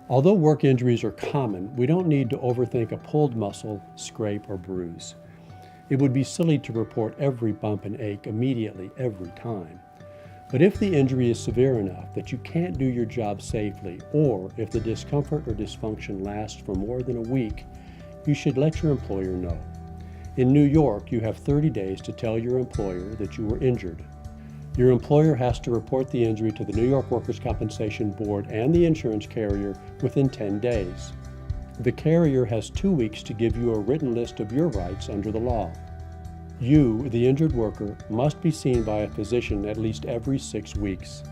Although work injuries are common, we don't need to overthink a pulled muscle, scrape, or bruise. It would be silly to report every bump and ache immediately every time. But if the injury is severe enough that you can't do your job safely, or if the discomfort or dysfunction lasts for more than a week, you should let your employer know. In New York, you have 30 days to tell your employer that you were injured. Your employer has to report the injury to the New York Workers' Compensation Board and the insurance carrier within 10 days. The carrier has 2 weeks to give you a written list of your rights under the law. You, the injured worker, must be seen by a physician at least every 6 weeks.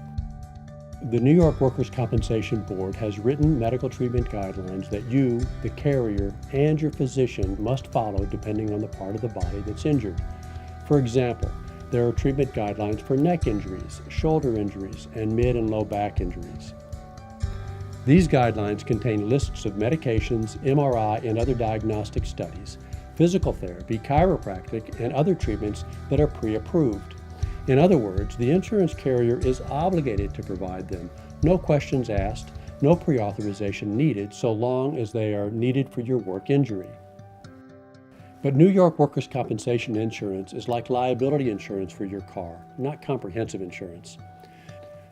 The New York Workers' Compensation Board has written medical treatment guidelines that you, the carrier, and your physician must follow depending on the part of the body that's injured. For example, there are treatment guidelines for neck injuries, shoulder injuries, and mid and low back injuries. These guidelines contain lists of medications, MRI, and other diagnostic studies, physical therapy, chiropractic, and other treatments that are pre-approved. In other words, the insurance carrier is obligated to provide them. No questions asked, no pre-authorization needed, so long as they are needed for your work injury. But New York Workers' Compensation insurance is like liability insurance for your car, not comprehensive insurance.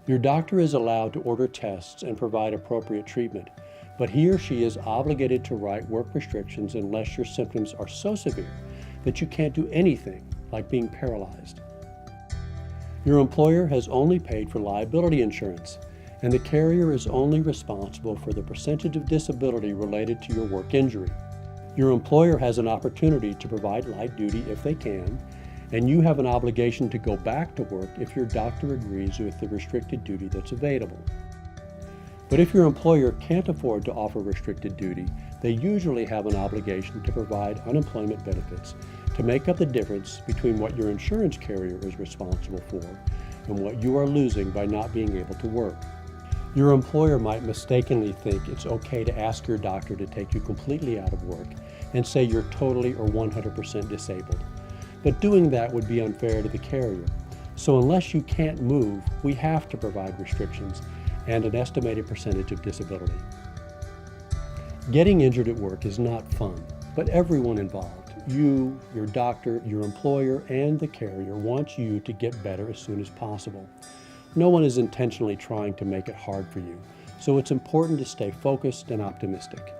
Your doctor is allowed to order tests and provide appropriate treatment, but he or she is obligated to write work restrictions unless your symptoms are so severe that you can't do anything, like being paralyzed. Your employer has only paid for liability insurance, and the carrier is only responsible for the percentage of disability related to your work injury. Your employer has an opportunity to provide light duty if they can, and you have an obligation to go back to work if your doctor agrees with the restricted duty that's available. But if your employer can't afford to offer restricted duty, they usually have an obligation to provide unemployment benefits to make up the difference between what your insurance carrier is responsible for and what you are losing by not being able to work. Your employer might mistakenly think it's okay to ask your doctor to take you completely out of work and say you're totally or 100% disabled. But doing that would be unfair to the carrier. So unless you can't move, we have to provide restrictions and an estimated percentage of disability. Getting injured at work is not fun, but everyone involved, you, your doctor, your employer, and the carrier wants you to get better as soon as possible. No one is intentionally trying to make it hard for you, so it's important to stay focused and optimistic.